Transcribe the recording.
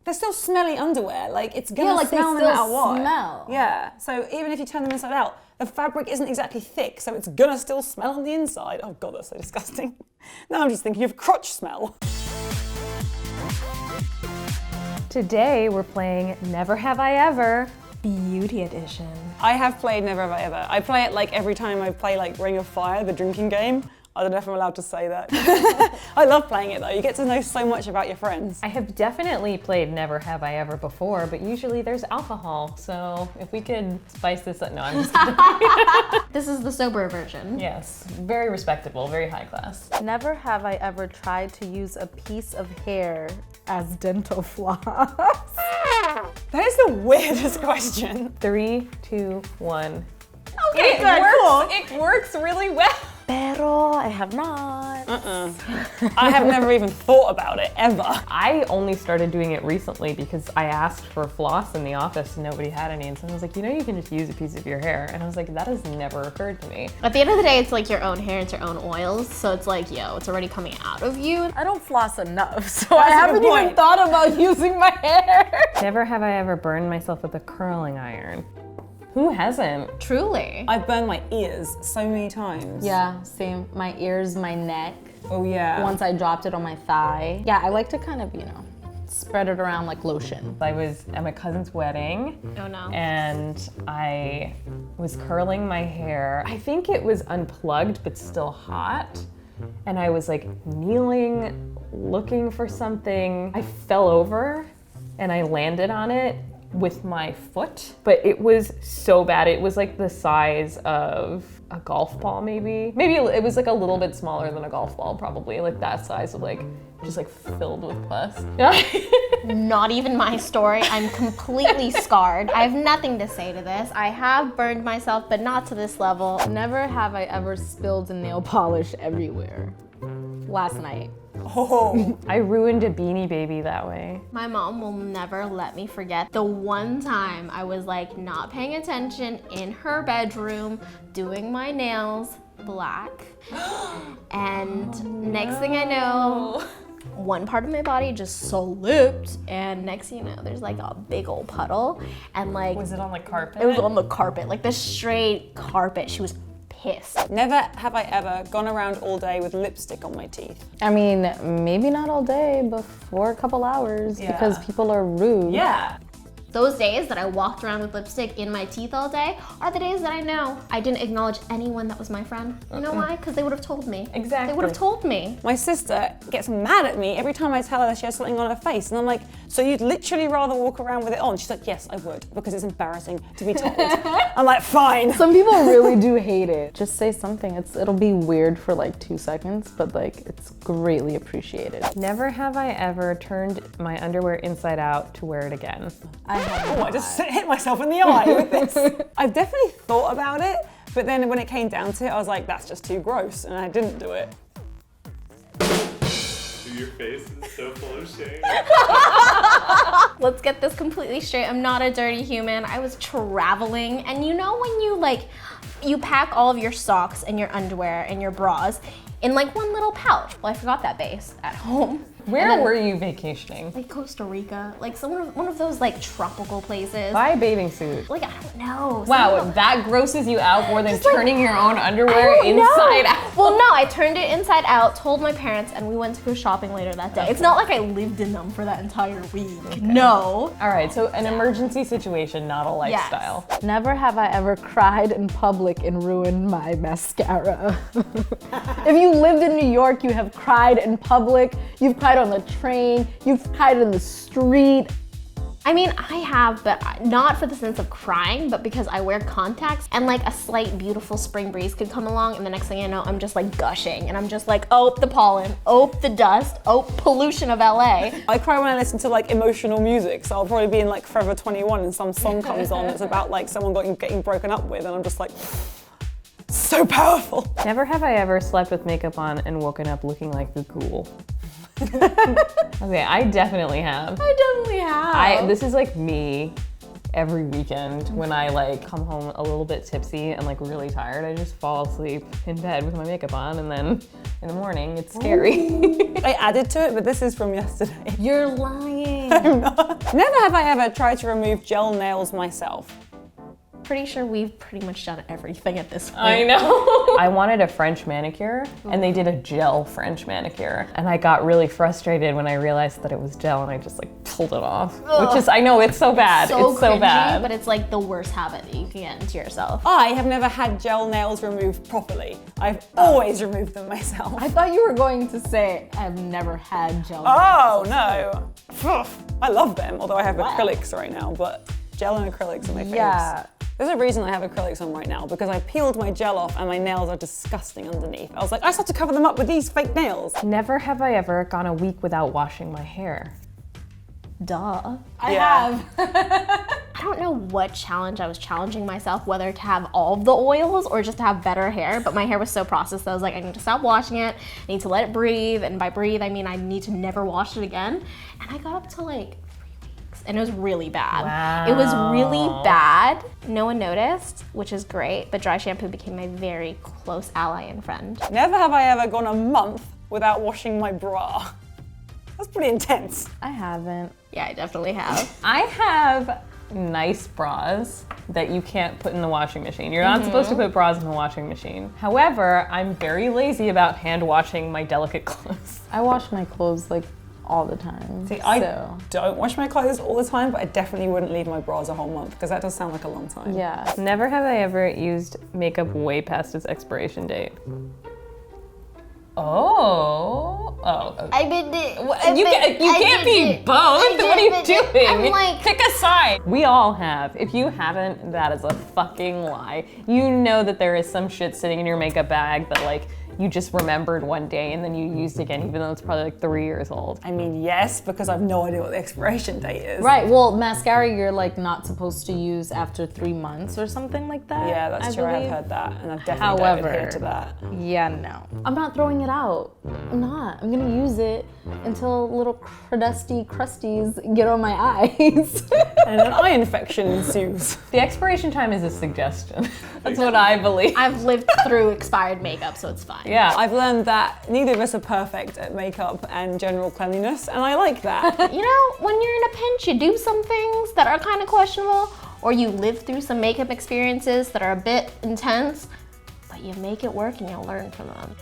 They're still smelly underwear. Like, it's gonna like smell they no still matter what. smell. Yeah, so even if you turn them inside out, the fabric isn't exactly thick, so it's gonna still smell on the inside. Oh God, that's so disgusting. Now I'm just thinking of crotch smell. Today we're playing Never Have I Ever Beauty Edition. I have played Never Have I Ever. I play it like every time I play like Ring of Fire, the drinking game. I don't know if I'm allowed to say that. I love playing it though. You get to know so much about your friends. I have definitely played Never Have I Ever before, but usually there's alcohol. So if we could spice this up, no, I'm just kidding. This is the sober version. Yes, very respectable, very high class. Never have I ever tried to use a piece of hair as dental floss. That is the weirdest question. 3, 2, 1. Okay, It good, works, cool. It works really well. Pero I have not. I have never even thought about it, ever. I only started doing it recently because I asked for floss in the office and nobody had any, and someone was like, you know, you can just use a piece of your hair. And I was like, that has never occurred to me. At the end of the day, it's like your own hair, it's your own oils, so it's like, yo, it's already coming out of you. I don't floss enough, so I That's a haven't good even point. thought about using my hair. Never have I ever burned myself with a curling iron. Who hasn't? Truly. I've burned my ears so many times. Yeah, same. My ears, my neck. Oh yeah. Once I dropped it on my thigh. Yeah, I like to kind of, you know, spread it around like lotion. I was at my cousin's wedding Oh no. and I was curling my hair. I think it was unplugged but still hot. And I was like kneeling, looking for something. I fell over and I landed on it with my foot, but it was so bad. It was like the size of a golf ball, maybe. Maybe it was like a little bit smaller than a golf ball, probably like that size of like, just like filled with pus. Not even my story. I'm completely scarred. I have nothing to say to this. I have burned myself, but not to this level. Never have I ever spilled nail polish everywhere. Last night. Oh. I ruined a Beanie Baby that way. My mom will never let me forget the one time I was like not paying attention in her bedroom, doing my nails black. And next thing I know, one part of my body just slipped, and next thing you know, there's like a big old puddle, and like Was it on the carpet? it was on the carpet, like the straight carpet. She was pissed. Never have I ever gone around all day with lipstick on my teeth. I mean, maybe not all day, but for a couple hours because people are rude. Yeah. Those days that I walked around with lipstick in my teeth all day are the days that I know I didn't acknowledge anyone that was my friend. You know why? Because they would have told me. Exactly. They would have told me. My sister gets mad at me every time I tell her that she has something on her face. And I'm like, so you'd literally rather walk around with it on? She's like, yes, I would, because it's embarrassing to be told. I'm like, fine. Some people really do hate it. Just say something. It'll be weird for like 2 seconds, but like it's greatly appreciated. Never have I ever turned my underwear inside out to wear it again. Oh, I just hit myself in the eye with this. I've definitely thought about it, but then when it came down to it, I was like, that's just too gross, and I didn't do it. Your face is so full of shame. Let's get this completely straight. I'm not a dirty human. I was traveling, and you know when you pack all of your socks and your underwear and your bras in like one little pouch. Well, I forgot that base at home. Where were you vacationing? Like Costa Rica, like one of those like tropical places. Buy a bathing suit. Like I don't know. Wow, Some- that grosses you out more than Just, like, turning your own I underwear don't know. inside out. Well, no, I turned it inside out, told my parents, and we went to go shopping later that day. It's not like I lived in them for that entire week. No. All right, so an emergency situation, not a lifestyle. Never have I ever cried in public and ruined my mascara. If you lived in New York, you have cried in public, you've cried on the train, you've cried in the street. I mean, I have, but not for the sense of crying, but because I wear contacts and like a slight beautiful spring breeze could come along and the next thing I know, I'm just like gushing and I'm just like, oh, the pollen, oh, the dust, oh, pollution of LA. I cry when I listen to like emotional music, so I'll probably be in like Forever 21 and some song comes on that's about like someone getting broken up with, and I'm just like, so powerful. Never have I ever slept with makeup on and woken up looking like the ghoul. Okay, I definitely have. I definitely have. This is like me every weekend when I like come home a little bit tipsy and like really tired, I just fall asleep in bed with my makeup on, and then in the morning it's scary. I added to it, but this is from yesterday. You're lying. Never have I ever tried to remove gel nails myself. Pretty sure we've pretty much done everything at this point. I know. I wanted a French manicure, and they did a gel French manicure. And I got really frustrated when I realized that it was gel, and I just like pulled it off. Which is, I know, it's so bad. It's so cringy, bad. but it's like the worst habit that you can get into yourself. I have never had gel nails removed properly. I've always removed them myself. I thought you were going to say, I've never had gel. Oh no. Phew. I love them, although I have acrylics right now, but gel and acrylics are my faves. Yeah. There's a reason I have acrylics on right now, because I peeled my gel off and my nails are disgusting underneath. I was like, I just have to cover them up with these fake nails. Never have I ever gone a week without washing my hair. Duh. I Yeah. have. I don't know what challenge I was challenging myself, whether to have all of the oils or just to have better hair, but my hair was so processed that I was like, I need to stop washing it, I need to let it breathe, and by breathe, I mean I need to never wash it again. And I got up to like 3 weeks, and it was really bad. Wow. It was really bad. No one noticed, which is great, but dry shampoo became my very close ally and friend. Never have I ever gone a month without washing my bra. That's pretty intense. I haven't. Yeah, I definitely have. I have nice bras that you can't put in the washing machine. You're not supposed to put bras in the washing machine. However, I'm very lazy about hand washing my delicate clothes. I wash my clothes like all the time. See, I so. don't wash my clothes all the time, but I definitely wouldn't leave my bras a whole month, because that does sound like a long time. Yeah. Never have I ever used makeup way past its expiration date. Oh. Okay. I did it. You can't be both. What are you doing? I'm like, Pick a side. We all have. If you haven't, that is a fucking lie. You know that there is some shit sitting in your makeup bag that like you just remembered one day and then you used again, even though it's probably like 3 years old. I mean, yes, because I've no idea what the expiration date is. Right, well, mascara you're like not supposed to use after 3 months or something like that. Yeah, that's I true. believe. I've heard that, and I've definitely don't adhere to that. Yeah, no. I'm not throwing it out. I'm not. I'm gonna use it until little crusties get on my eyes. And an eye infection ensues. The expiration time is a suggestion. That's what I believe. I've lived through expired makeup, so it's fine. Yeah. I've learned that neither of us are perfect at makeup and general cleanliness, and I like that. You know, when you're in a pinch, you do some things that are kind of questionable, or you live through some makeup experiences that are a bit intense, but you make it work and you learn from them.